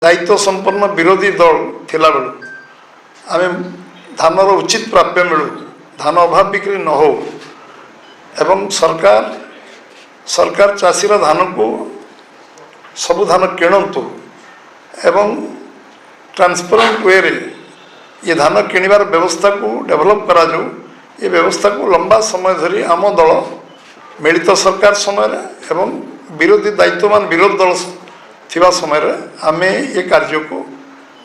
दायित्व संपन्न विरोधी दल थिला बेलू आम धानर उचित प्राप्य मिलू धान अभाव बिक्री न हो एवं सरकार चाषीर धान को सबु धान किणतु एवं ट्रांसपेरेंट वे रे ये धान किणवार व्यवस्था को डेवलप करा जाऊ ये व्यवस्था को लंबा समय धरी आम दल मिलित सरकार समय एवं विरोधी दायित्ववान विरोधी दल थिबा समय आमे ये कार्य को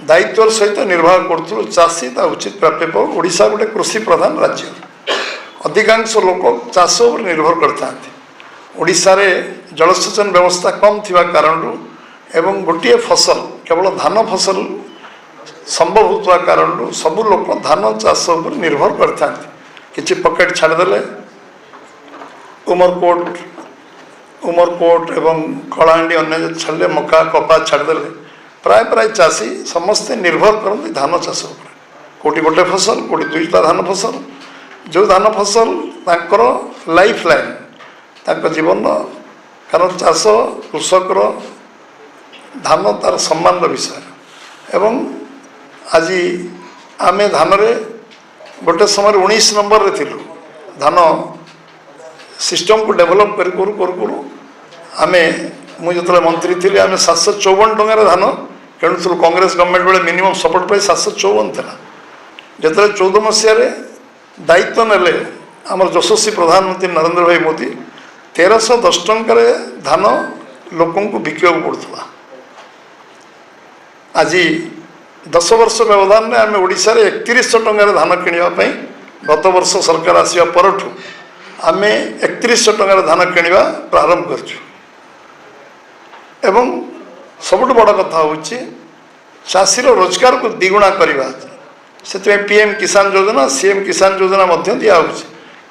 दायित्व सहित निर्वाह करूँ चाषी ता उचित प्राप्य पाऊ। ओडिशा गोटे कृषि प्रधान राज्य अधिकांश लोक चाष पर निर्भर करता ओडिशा रे जलसेचन व्यवस्था कम थिबा कारण एवं गोटे फसल केवल धान फसल संभव होता कारण सबु लोक धान चाष पर निर्भर करता किछि पॉकेट छाड़देले उमरकोट एवं कलाहांडी अन्य छाड़े मका कपा छाड़देले प्राय प्राय चाषी समस्ते निर्भर करते धान चाष कोटी गोटे फसल कोटी दुईटा धान फसल जो धान फसल तांकर लाइफ लाइन तांकर जीवन कारण चाष कृषकर धान तार सम्मान विषय एवं आज आमे धान रे गोटे समय 19 नंबर रे थिलु धान सिस्टम को डेवलप करू आमे मुझे जो मंत्री थी आम 754 टंकार धान किणुलु कांग्रेस गवर्नमेंट बेले मिनिमम सपोर्ट पाई 754 था जो 14 मसीह दायित्व नेले आम यशस्वी प्रधानमंत्री नरेंद्र भाई मोदी 1310 टंकार धान लोक बिका पड़ता आज 10 वर्ष व्यवधान में आम ओडिशा रे 3100 टंकार धान किणवाई गत वर्ष सरकार आसवा परठू आम 3100 टंकार धान किणवा प्रारंभ करछु एवं सबुठ बड़ कथा हूँ चाषीर रोजगार को द्विगुणा करवा से पीएम किसान योजना सीएम किसान योजना दिया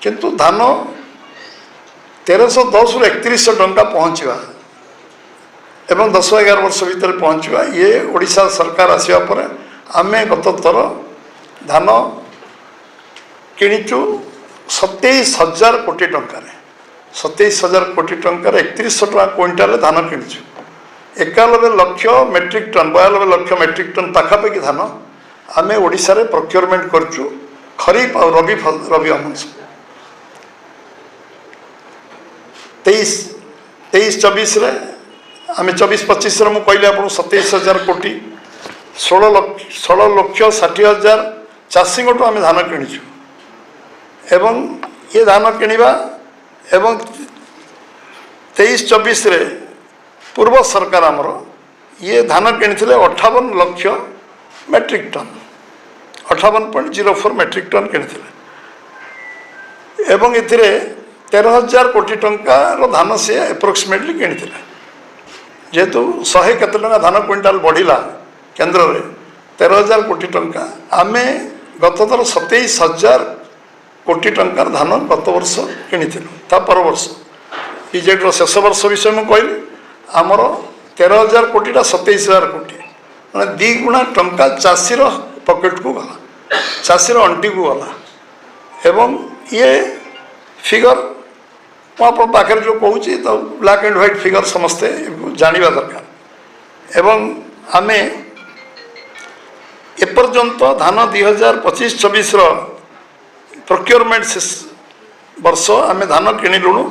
किंतु धान 1310 रु 3100 टंका पहुँचवा एवं 10-11 वर्ष भितर पहुँचवा ये ओडिशा सरकार आसवा पर आमे गत थर धान किणीचु 27,000 कोटी टंकार 27,000 कोटी टंकार 3100 टका क्विंटाल धान किणीचु 91 लक्ष मेट्रिक टन 92 लक्ष मेट्रिक टन पाखापाखि धान आम ओडिशा रे प्रोक्योरमेंट करचु खरीफ और रबी अंश 23-24 रे आम 24-25 रे कहली आप 27,000 कोटी 16 लक्ष 60,000 चाषी आम धान किणीचु एवं ये धान किणवा एवं 23-24 रे पूर्व सरकार आमर ये धान किणी 58 लक्ष मेट्रिक टन 58.04 मेट्रिक टन किणी एवं एथिरे 13,000 कोटी टंकार धान से एप्रोक्सीमेटली किणी जेहेतु 100 केते टंका धान क्विंटाल बढ़िला केंद्र में 13,000 कोटी टंका आमे गत थर 27,000 कोटी टंकार धान गत वर्ष किणी पर वर्ष बीजेडी शेष वर्ष विषय में कहली आमर 13,000 कोटीटा 27,000 कोटी मैंने 2 गुणा टंका चाषीर पॉकेट को गला चाषीर अंटी को गला एवं ये फिगर पाखे जो कहूँ तो ब्लैक एंड व्हाइट फिगर समस्ते जानिबा दरकार एवं आमे एपर्यंत धान 2025-26 प्रोक्योरमेंट वर्ष आम धान किणिलुणु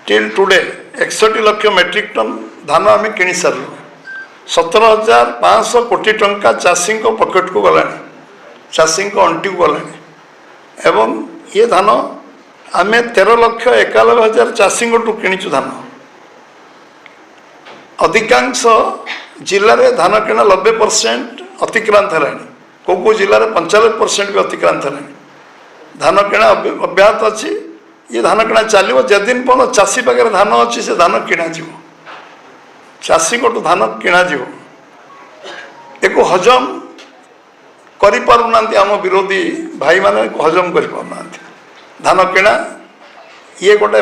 टिल टुडे 61 लक्ष मेट्रिक टन धान आम किणी सारू 17,500 कोटी टंका चाषी पॉकेट को गला चाषी अंटी को गला एवं ये धान आम 13,91,000 चाषी किणीचु धान अधिकांश जिले में धान किणा 90% अतिक्रांत है को जिले में 95% भी अतिक्रांत है धान किणा अब्याहत अच्छी ये धान किणा चलो जदिन पर्यटन चाषी पाखे धान अच्छी से धान किणा चाषी को धान किणा एक हजम कर आम विरोधी भाई माने हजम कर धान किणा ये गोटे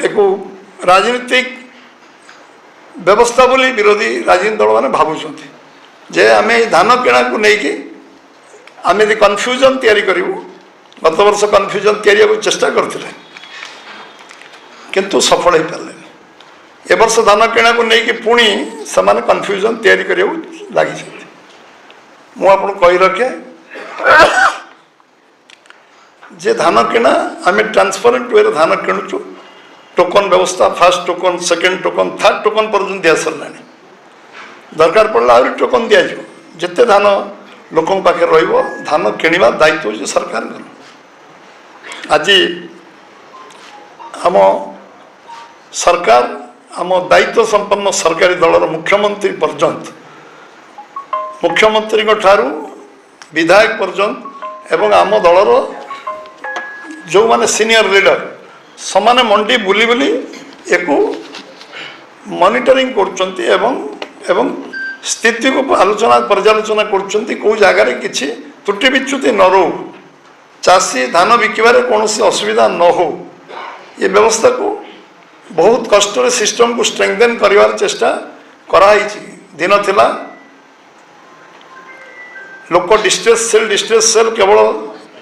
एक राजनीतिक व्यवस्था बोली विरोधी राजनीतिक दल मैंने भावुं जे आम धान किणा को लेकिन आम यदि कन्फ्यूजन तैयारी करूँ गत वर्ष कन्फ्यूजन तैयारी चेष्टा करते किंतु सफल हो पारे ए वर्ष धान किणा को लेकिन पुणी से कन्फ्यूजन तैयारी करने लगी मुझे कही रखे जे धान किणा आम ट्रांसपेरेंट वे धान किणुचु टोकन व्यवस्था fast token second token third token पर्यटन दि सारा दरकार पड़े आहरी टोकन दिज्व जिते धान लोक पाखे धान किणवा दायित्व हूँ सरकार आज आम सरकार आम दायित्व संपन्न सरकारी दलर मुख्यमंत्री पर्यंत मुख्यमंत्री ठारू विधायक पर्यंत एवं आम दलर जो माने सीनियर लीडर समाने मंडी बुली बुली एक मॉनिटरिंग करचंती एवं स्थिति को आलोचना पर्यालोचना करचंती को जगार किसी त्रुटि विच्युति न रो चाषी धान बिकबार कौन असुविधा न हो ये व्यवस्था को बहुत कष्ट सिस्टम को स्ट्रेंथेन करिवार चेष्टा कराई दिन थिला लोक डिस्ट्रेस सेल केवल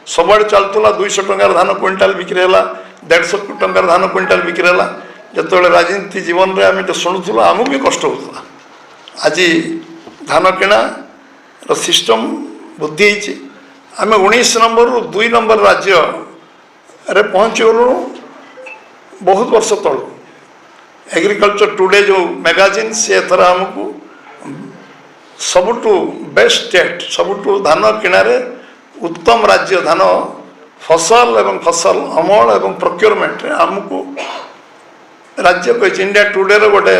सबुआड़े चलूला 200 टंकार धान क्विंटाल बिक्री है 150 टंकार धान क्विंटाल बिक्री है जो राजनीति जीवन में आम शुणुलु आमको भी कष्ट होता आज धान किणा सिस्टम बुद्धि आम 19 नंबर 2 नंबर राज्य रे पहुँची गलु बहुत वर्ष तलू एग्रीकल्चर टुडे जो मैगजीन सी एथर आमको सबुठु बेस्ट स्टेट सबुठु धान किणारे उत्तम राज्य धान फसल एवं फसल अमल एवं प्रोक्योरमेंट आमको राज्य कही इंडिया टुडे गोटे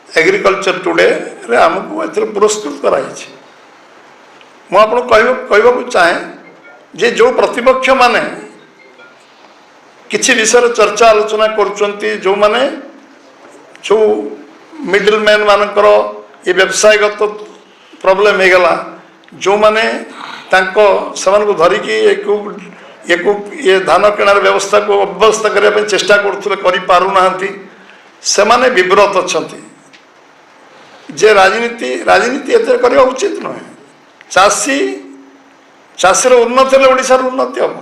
एग्रीकल्चर टुडे रे आमको ए पुरस्कृत कराई मुझे कहवाक चाहे जे जो प्रतिपक्ष माने किसी विषय चर्चा आलोचना करुँच जो माने जो मिडिल मैन मानकर ये व्यवसायगत प्रॉब्लम हो गला जो माने को धरिकी ये धान किणार व्यवस्था को अव्यवस्था करने चेष्टा करूँ से माने विव्रत अच्छा जे राजनीति एत करवा उचित नुहे चाषीर उन्नति हेल्ले ओडिशार उन्नति हम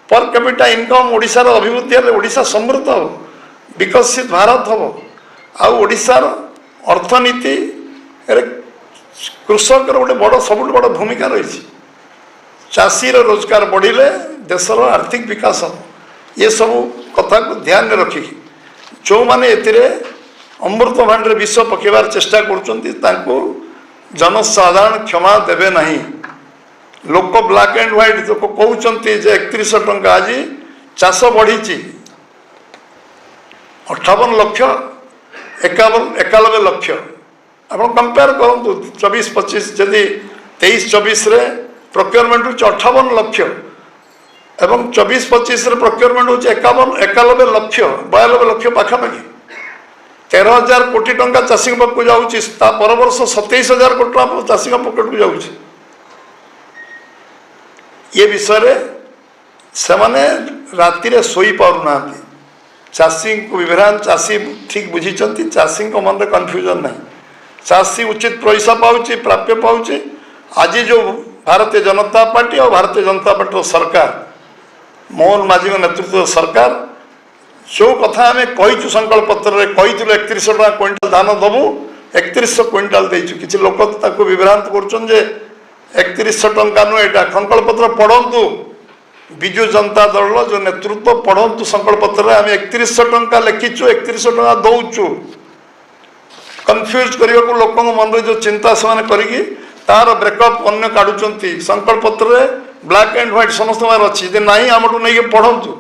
पर कैपिटा इनकम ओडिशार अभिवृद्धि हेल्ले ओडिशा समृद्ध हम विकसित भारत हम आशार अर्थनीति कृषक गोटे बड़ सब बड़ भूमिका रही चाषीर रोजगार बढ़िले देशर आर्थिक विकास हम ये सब कथा को ध्यान में रखिकी जो माने एतिरे अमृत भांडे विष पकेबार चेष्टा करुँच जनसाधारण क्षमा देवे नहीं लोक ब्लैक एंड व्हाइट लोक कहते 3100 टंका आज चाष बढ़ी 58 लक्ष 91 लक्ष आप कंपेयर करूँ 24-25 जदि 23-24 प्रोक्योरमेंट हो 58 लक्ष एवं 24-25 प्रोक्योरमेंट हो 91 लक्ष 92 लक्ष पाखापाखि 13,000 कोटी टंका चाषी पाक जाऊँगी पर वर्ष 27,000 कोटी टंका चाषी पकेट को जाऊँगी ये विषय से माने राति रे सोई पारुना चाषी को विभ्रांत चाषी ठीक बुझी चाषी मन में कन्फ्यूजन नहीं चाषी उचित पैसा पाँच प्राप्य पाँच आज जो भारतीय जनता पार्टी और भारतीय जनता पार्टी सरकार मोहन माझी नेतृत्व सरकार जो कथा आम कहीचु संकल्प पत्र कही 3100 टका क्विंटाल धान दबू 3100 क्विंटाल देचु किसी लोक विभ्रांत कर 3100 टंका नुह यहाँ संकल्प पत्र पढ़ु विजु जनता दल जो नेतृत्व पढ़ु संकल्प पत्र आम 3100 टंका लिखीचु 3100 टका दौचु कन्फ्यूज करने को लोक मन में जो चिंता से करी तार ब्रेकअप अन्य काढ़ुंट संकल्प पत्र ब्लैक एंड व्हाइट समस्त अच्छी ना आम नहीं पढ़ु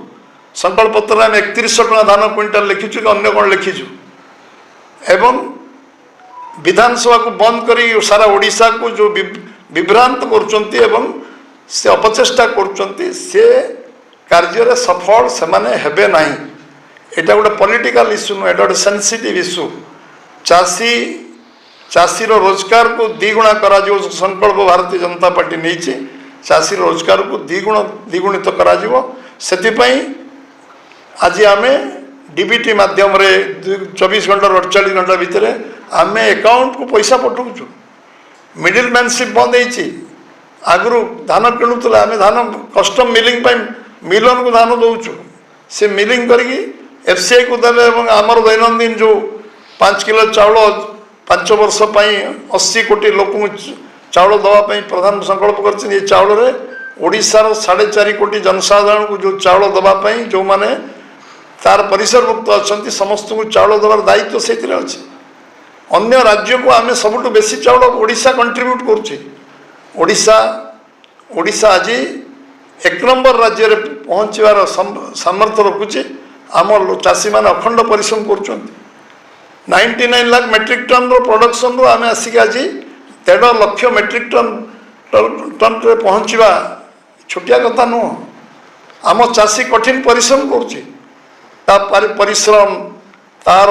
संकल्प पत्र आम 3100 टका धान क्विंटाल लिखीचु कि अन्य कौन लिखीचु एवं विधानसभा को बंद कर सारा ओडिशा को जो विभ्रांत करुँच से अपचेष्टा करुँच से कार्य सफल से माने हेबे नहीं एटा गोटे पॉलिटिकल इश्यू नुह एटा गोटे सेंसिटिव इश्यू चाषीर रोजगार को द्विगुणा करा जो संकल्प भारतीय जनता पार्टी नहीं चाषी रोजगार को द्विगुणित करा आज आम डीबीटी माध्यम 24 घंटा 48 घंटा भितर आम अकाउंट को पैसा पठाऊँ मिडिल मैनशिप बंद हो आगु धान किणुला आम धान कस्टम मिलिंग मिलन को धान दौचु से मिलिंग करके एफसीआई को देवे और आमर दैनंदिन जो 5 किलो चाउल 5 वर्ष 80 कोटी लोक चाउल दवाई प्रधान संकल्प कर चाउल ओडिशार 4.5 कोटी जनसाधारण को जो चाउल दवाई जो माने तार परिसरभुक्त अच्छा समस्त को चाउल देवार दायित्व से अच्छे अन्य राज्य को आम सबुठ बेसी चाउल ओडिशा कंट्रीब्यूट करुच्छा ओडिशा आज 1 नंबर राज्य में पहुँचार सामर्थ्य रखुचे आम चाषी मैंने अखंड परिश्रम कर 99 लाख मेट्रिक टन प्रोडक्शन रू आम आसिक आज 1.5 लाख मेट्रिक टन रे पहुँचवा छोटिया कथा नुह आम चाषी कठिन परिश्रम कर परिश्रम तार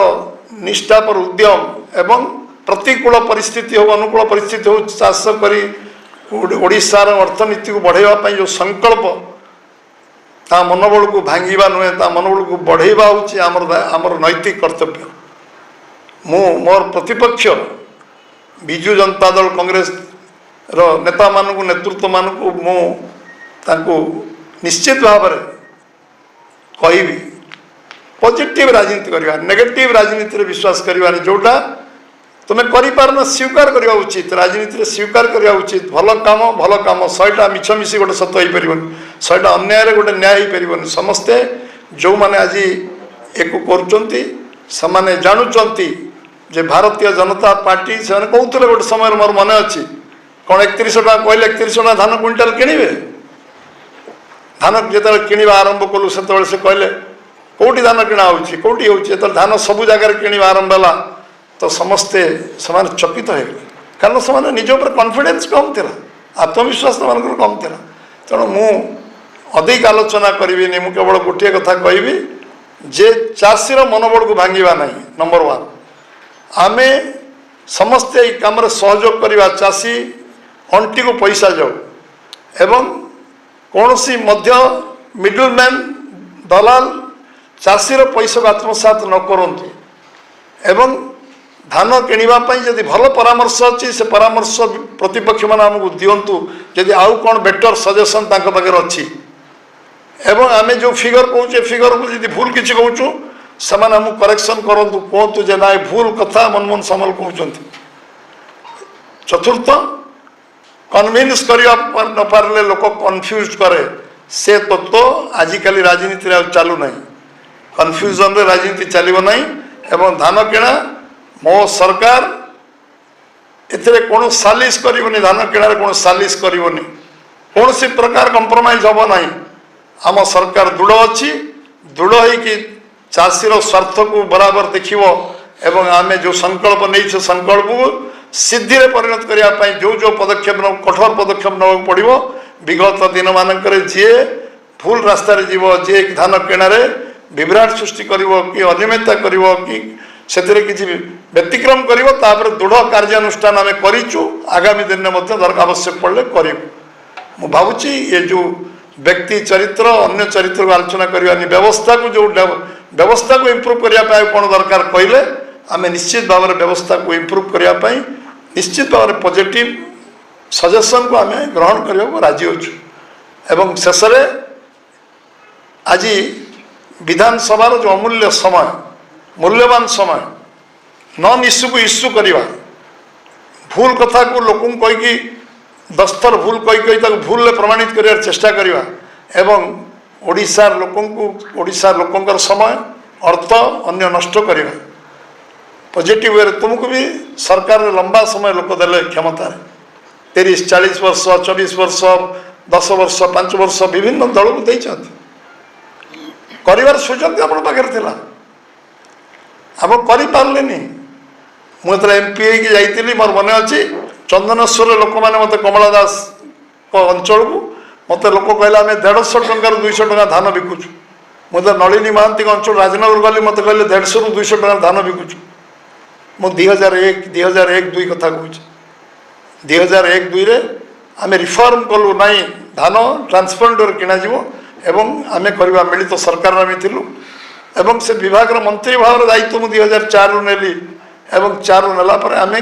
निष्ठा पर उद्यम एवं प्रतिकूल परिस्थिति हो अनुकूल परिस्थिति हो चाष करी ओडिशार अर्थनीति को बढ़ावा जो संकल्प ता मनोबल को भांगा नुहे ता मनोबल को बढ़ावा हूँ आमर नैतिक कर्तव्य मु मोर प्रतिपक्ष विजु जनता दल कांग्रेस रो नेता मानू नेतृत्व मानू मु निश्चित भाव कहि पॉजिटिव राजनीति करवा नेगेटिव राजनीति विश्वास करवा जोटा तुम्हें कर स्वीकार करवा उचित राजनीति स्वीकार करवा उचित भल काम 100टा मिछ मिसी गोटे सत हो पार 100टा अन्याय गोटे न्याय हो पार समस्ते जो मैंने आज एक कर जानुंट जे भारतीय जनता पार्टी से कहते गोटे समय मोर मन अच्छी कौन 31 टका कहले 31 टका धान क्विंटाल किणवे धान जो किणवा आरंभ कलु से कहले कौटी धान किणा होटी हो धान सबू जगार किणवा आरंभ है तो समस्ते समान चकित हो गए कारण से निज ऊपर कॉन्फिडेंस कम थी आत्मविश्वास कम थी तेणु मु अधिक आलोचना करी मु केवल गोटे कथा कहि जे चाषीर मनोबल को भांगा ना नंबर 1 आमे समस्ते कम सहयोग करवा चाषी अंटी को पैसा जाऊ एवं कौन सी मध्य मिडल मैन दलाल चाषीर पैसा को आत्मसात न करंतु एवं धान किणवाई जदि भल परामर्श अच्छी से परामर्श प्रतिपक्ष मैंने आमको दिंतु जदि आउ कौन बेटर सजेसन पाखे अच्छी एवं आम जो फिगर कहे फिगर को जब भूल किसी कहूँ से करेक्शन करूँ कहतु जे ना भूल कथा मनमोहन सामल कहते चतुर्थ कन्विन्स करने न पारे लोक कन्फ्यूज करे से तत्व आजिकल राजनीति चलू ना कन्फ्यूजन राजनीति चलो ना एवं धान किणा मो सरकार एथिरे कौन सालिश करिवनी धान किणारे कौन सालिश करिवनी कौन सी प्रकार कंप्रोमाइज हम ना आम सरकार दृढ़ अच्छी दृढ़ होगी चाषीर स्वार्थ को बराबर देखिवो एवं आम जो संकल्प नहीं संकल्प को सिद्धि में परिणत करने जो जो पदक्षेप कठोर पदक्षेप नवा पड़ो विगत दिन मानक जी भूल रास्तार जीव जी धान किणारे विभ्राट सृष्टि कर कि अनियमितता कर कि से किसी व्यतिक्रम कर दृढ़ कार्यानुष्ठान आम करूँ आगामी दिन में आवश्यक पड़े करूँ भावुँ ये जो व्यक्ति चरित्र अन्य चरित्र को आलोचना करने व्यवस्था को जो व्यवस्था को इम्प्रूव करने कौन दरकार कहले आम निश्चित भाव में व्यवस्था को इम्प्रूव करने निश्चित भाव में पॉजिटिव सजेशन को आम ग्रहण करने को राजी होचु एवं शेष आज विधानसभार जो अमूल्य समय मूल्यवान समय नॉन इश्यू को इश्यू करवा भूल कथा को लोक कहीकि 10 थर भूल कही भूल प्रमाणित कर चेष्टा करवा एवं ओडिशार लोकंकर समय अर्थ अन्य नष्ट करवा पॉजिटिव वे तुमको भी सरकार लंबा समय लोक देले क्षमता 30-40 वर्ष 24 वर्ष 10 वर्ष 5 वर्ष विभिन्न दल को देते कर सुजोग आप पाखे आप करें मुझे एमपी होती मोर मन अच्छी चंदनेश्वर लोक मैंने मत कमला दास अंचल को मत लोक कहला आम 150 टंका 200 टका धान बिकुचु मुझे नलिनी महांती अंचल राजनगर गली मत कहले 150 ରୁ 200 टका धान बिकुचु मु 2001-2002 कथा कहूँ 2001-2002 आम रिफॉर्म कलु ना धान ट्रांसपेरेंट किणा एवं आम करवा मिलित तो सरकार आम थिलु एवं से विभाग मंत्री भाव दायित्व मुझे 2004 ରୁ नेली एवं 4 ରୁ नेला पर आम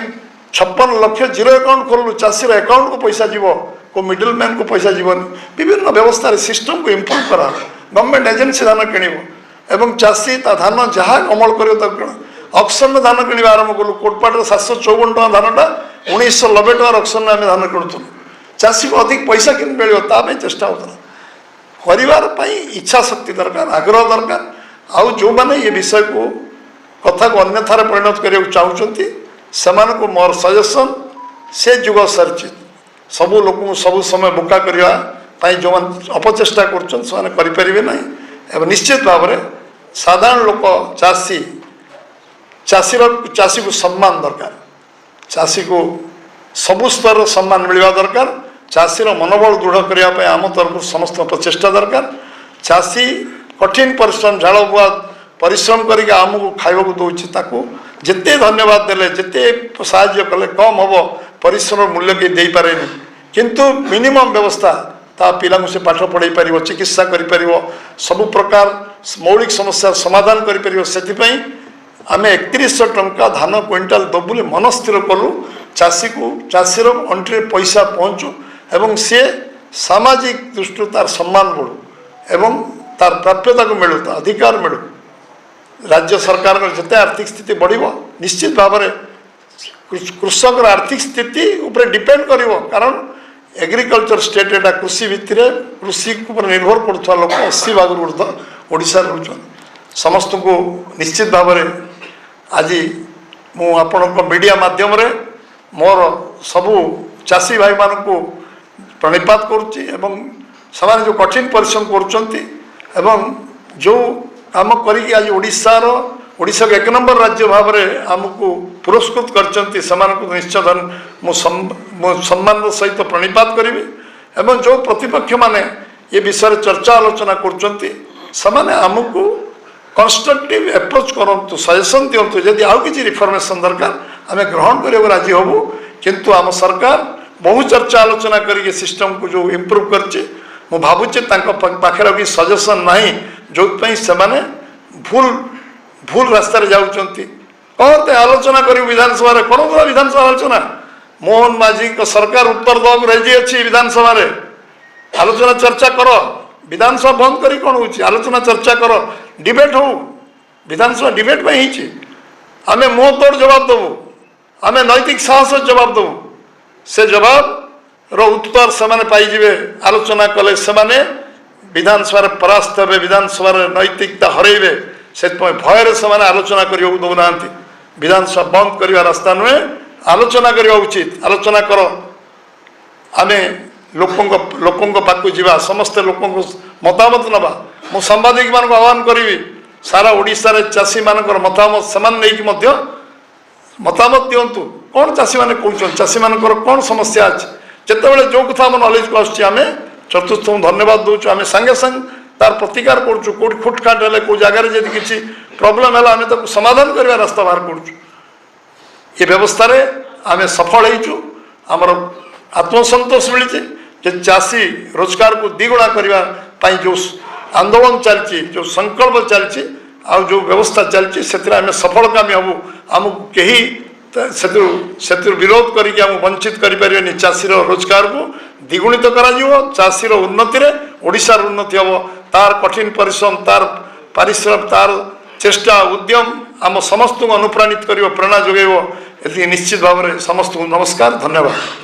56 लाख जीरो अकाउंट खोलु चाषीर अकाउंट को पैसा जीव को मिडिल मैन को पैसा जीवन विभिन्न व्यवस्था सिस्टम को इम्प्रूव करा गवर्नमेंट एजेंसी धान किण ଏବଂ ଚାଷୀ ତା ଧାନ ଯାହା ଅମଳ କରିବ ତାକୁ କିଣ ଅକ୍ସନରେ ଧାନ କିଣିବା ଆରମ୍ଭ କଲୁ। କୋଟପାଟରେ 754 ଟଙ୍କା ଧାନଟା 1990 ଟଙ୍କାର ଅକ୍ସନରେ ଆମେ ଧାନ କିଣୁଥିଲୁ। ଚାଷୀକୁ ଅଧିକ ପଇସା କେମିତି ମିଳିବ ତା ପାଇଁ ଚେଷ୍ଟା ହେଉଥିଲା। କରିବାର ପାଇଁ ଇଚ୍ଛା ଶକ୍ତି ଦରକାର, ଆଗ୍ରହ ଦରକାର। ଆଉ ଯେଉଁମାନେ ଏ ବିଷୟକୁ କଥାକୁ ଅନ୍ୟଥାରେ ପରିଣତ କରିବାକୁ ଚାହୁଁଛନ୍ତି ସେମାନଙ୍କୁ ମୋର ସଜେସନ୍, ସେ ଯୁଗ ସରିଛି। ସବୁ ଲୋକଙ୍କୁ ସବୁ ସମୟ ବୋକା କରିବା ପାଇଁ ଯେଉଁମାନେ ଅପଚେଷ୍ଟା କରୁଛନ୍ତି ସେମାନେ କରିପାରିବେ ନାହିଁ। ଏବଂ ନିଶ୍ଚିତ ଭାବରେ ସାଧାରଣ ଲୋକ ଚାଷୀକୁ ସମ୍ମାନ ଦରକାର। ଚାଷୀକୁ ସବୁ ସ୍ତରର ସମ୍ମାନ ମିଳିବା ଦରକାର। ଚାଷୀର ମନୋବଳ ଦୃଢ଼ କରିବା ପାଇଁ ଆମ ତରଫରୁ ସମସ୍ତଙ୍କ ପ୍ରଚେଷ୍ଟା ଦରକାର। ଚାଷୀ କଠିନ ପରିଶ୍ରମ ଝାଳ ବୁହା ପରିଶ୍ରମ କରିକି ଆମକୁ ଖାଇବାକୁ ଦେଉଛି, ତାକୁ ଯେତେ ଧନ୍ୟବାଦ ଦେଲେ ଯେତେ ସାହାଯ୍ୟ କଲେ କମ୍ ହେବ। ପରିଶ୍ରମର ମୂଲ୍ୟ କେହି ଦେଇପାରେନି, କିନ୍ତୁ ମିନିମମ୍ ବ୍ୟବସ୍ଥା ତା ପିଲାଙ୍କୁ ସେ ପାଠ ପଢ଼ାଇ ପାରିବ, ଚିକିତ୍ସା କରିପାରିବ, ସବୁ ପ୍ରକାର ମୌଳିକ ସମସ୍ୟାର ସମାଧାନ କରିପାରିବ। ସେଥିପାଇଁ ଆମେ 3100 ଟଙ୍କା ଧାନ କ୍ୱିଣ୍ଟାଲ ଦେବୁ ବୋଲି ମନ ସ୍ଥିର କଲୁ। ଚାଷୀର ଅଣ୍ଟିରେ ପଇସା ପହଞ୍ଚୁ ଏବଂ ସେ ସାମାଜିକ ଦୃଷ୍ଟିରୁ ତାର ସମ୍ମାନ ବଢ଼ୁ ଏବଂ ତାର ପ୍ରାପ୍ୟତାକୁ ମିଳୁ, ତା ଅଧିକାର ମିଳୁ। ରାଜ୍ୟ ସରକାରଙ୍କର ଯେତେ ଆର୍ଥିକ ସ୍ଥିତି ବଢ଼ିବ ନିଶ୍ଚିତ ଭାବରେ କୃଷକର ଆର୍ଥିକ ସ୍ଥିତି ଉପରେ ଡିପେଣ୍ଡ କରିବ। କାରଣ ଏଗ୍ରିକଲଚର ଷ୍ଟେଟ୍ ଏଇଟା କୃଷି ଭିତ୍ତିରେ କୃଷି ଉପରେ ନିର୍ଭର କରୁଥିବା ଲୋକ 80% ଉର୍ଦ୍ଧ୍ୱ ଓଡ଼ିଶାରେ ରହୁଛନ୍ତି। ସମସ୍ତଙ୍କୁ ନିଶ୍ଚିତ ଭାବରେ ଆଜି ମୁଁ ଆପଣଙ୍କ ମିଡ଼ିଆ ମାଧ୍ୟମରେ ମୋର ସବୁ ଚାଷୀ ଭାଇମାନଙ୍କୁ ପ୍ରଣିପାତ କରୁଛି ଏବଂ ସେମାନେ ଯେଉଁ କଠିନ ପରିଶ୍ରମ କରୁଛନ୍ତି ଏବଂ ଯେଉଁ କାମ କରିକି ଆଜି ଓଡ଼ିଶାକୁ 1 ନମ୍ବର ରାଜ୍ୟ ଭାବରେ ଆମକୁ ପୁରସ୍କୃତ କରିଛନ୍ତି ସେମାନଙ୍କୁ ନିଶ୍ଚୟ ମୁଁ ସମ୍ମାନର ସହିତ ପ୍ରଣିପାତ କରିବି। ଏବଂ ଯେଉଁ ପ୍ରତିପକ୍ଷମାନେ ଏ ବିଷୟରେ ଚର୍ଚ୍ଚା ଆଲୋଚନା କରୁଛନ୍ତି ସେମାନେ ଆମକୁ କନଷ୍ଟ୍ରକ୍ଟିଭ ଆପ୍ରୋଚ୍ କରନ୍ତୁ, ସଜେସନ୍ ଦିଅନ୍ତୁ। ଯଦି ଆଉ କିଛି ରିଫର୍ମେସନ୍ ଦରକାର ଆମେ ଗ୍ରହଣ କରିବାକୁ ରାଜି ହେବୁ। କିନ୍ତୁ ଆମ ସରକାର ବହୁ ଚର୍ଚ୍ଚା ଆଲୋଚନା କରିକି ସିଷ୍ଟମକୁ ଯେଉଁ ଇମ୍ପ୍ରୁଭ୍ କରିଛି, ମୁଁ ଭାବୁଛି ତାଙ୍କ ପାଖରେ କିଛି ସଜେସନ୍ ନାହିଁ ଯେଉଁଥିପାଇଁ ସେମାନେ ଭୁଲ ରାସ୍ତାରେ ଯାଉଛନ୍ତି। କ'ଣ ଆଲୋଚନା କରିବୁ ବିଧାନସଭାରେ? କରନ୍ତୁ ନା ବିଧାନସଭା ଆଲୋଚନା। ମୋହନ ମାଝୀଙ୍କ ସରକାର ଉତ୍ତର ଦେବାକୁ ରେଜି ଅଛି ବିଧାନସଭାରେ। ଆଲୋଚନା ଚର୍ଚ୍ଚା କର। ବିଧାନସଭା ବନ୍ଦ କରି କ'ଣ ହେଉଛି? ଆଲୋଚନା ଚର୍ଚ୍ଚା କର, ଡିବେଟ୍ ହେଉ। ବିଧାନସଭା ଡିବେଟ୍ ପାଇଁ ହେଇଛି। ଆମେ ମୁହଁ ତୋଡ଼ ଜବାବ ଦେବୁ, ଆମେ ନୈତିକ ସାହସ ଜବାବ ଦେବୁ। ସେ ଜବାବର ଉତ୍ତର ସେମାନେ ପାଇଯିବେ। ଆଲୋଚନା କଲେ ସେମାନେ ବିଧାନସଭାରେ ପରାସ୍ତ ହେବେ, ବିଧାନସଭାରେ ନୈତିକତା ହରାଇବେ। ସେଥିପାଇଁ ଭୟରେ ସେମାନେ ଆଲୋଚନା କରିବାକୁ ଦେଉନାହାନ୍ତି। ବିଧାନସଭା ବନ୍ଦ କରିବା ରାସ୍ତା ନୁହେଁ, ଆଲୋଚନା କରିବା ଉଚିତ। ଆଲୋଚନା କର, ଆମେ ଲୋକଙ୍କ ପାଖକୁ ଯିବା, ସମସ୍ତେ ଲୋକଙ୍କ ମତାମତ ନେବା। ମୁଁ ସାମ୍ବାଦିକମାନଙ୍କୁ ଆହ୍ୱାନ କରିବି ସାରା ଓଡ଼ିଶାରେ ଚାଷୀମାନଙ୍କର ମତାମତ ସେମାନେ ନେଇକି ମଧ୍ୟ ମତାମତ ଦିଅନ୍ତୁ। କ'ଣ ଚାଷୀମାନେ କହୁଛନ୍ତି, ଚାଷୀମାନଙ୍କର କ'ଣ ସମସ୍ୟା ଅଛି। ଯେତେବେଳେ ଯେଉଁ କଥା ଆମ ନଲେଜକୁ ଆସୁଛି ଆମେ ଚତୁର୍ଥଙ୍କୁ ଧନ୍ୟବାଦ ଦେଉଛୁ। ଆମେ ସାଙ୍ଗେ ସାଙ୍ଗେ ତାର ପ୍ରତିକାର କରୁଛୁ। କେଉଁଠି ଖୁଟଖାଟ ହେଲେ କେଉଁ ଜାଗାରେ ଯଦି କିଛି ପ୍ରୋବ୍ଲେମ୍ ହେଲା ଆମେ ତାକୁ ସମାଧାନ କରିବା ରାସ୍ତା ବାହାର କରୁଛୁ। ଏ ବ୍ୟବସ୍ଥାରେ ଆମେ ସଫଳ ହେଇଛୁ। ଆମର ଆତ୍ମସନ୍ତୋଷ ମିଳିଛି ଯେ ଚାଷୀ ରୋଜଗାରକୁ ଦ୍ୱିଗୁଣା କରିବା ପାଇଁ ଯେଉଁ ଆନ୍ଦୋଳନ ଚାଲିଛି, ଯେଉଁ ସଂକଳ୍ପ ଚାଲିଛି ଆଉ ଯେଉଁ ବ୍ୟବସ୍ଥା ଚାଲିଛି ସେଥିରେ ଆମେ ସଫଳକାମୀ ହେବୁ। ଆମକୁ କେହି ସେଥିରୁ ବିରୋଧ କରିକି ଆମକୁ ବଞ୍ଚିତ କରିପାରିବେନି। ଚାଷୀର ରୋଜଗାରକୁ ଦ୍ୱିଗୁଣିତ କରାଯିବ। ଚାଷୀର ଉନ୍ନତିରେ ଓଡ଼ିଶାର ଉନ୍ନତି ହେବ। ତାର କଠିନ ପରିଶ୍ରମ, ତାର ପାରିଶ୍ରମ, ତାର ଚେଷ୍ଟା ଉଦ୍ୟମ ଆମ ସମସ୍ତଙ୍କୁ ଅନୁପ୍ରାଣିତ କରିବ, ପ୍ରେରଣା ଯୋଗାଇବ। ଏତିକି ନିଶ୍ଚିତ ଭାବରେ ସମସ୍ତଙ୍କୁ ନମସ୍କାର, ଧନ୍ୟବାଦ।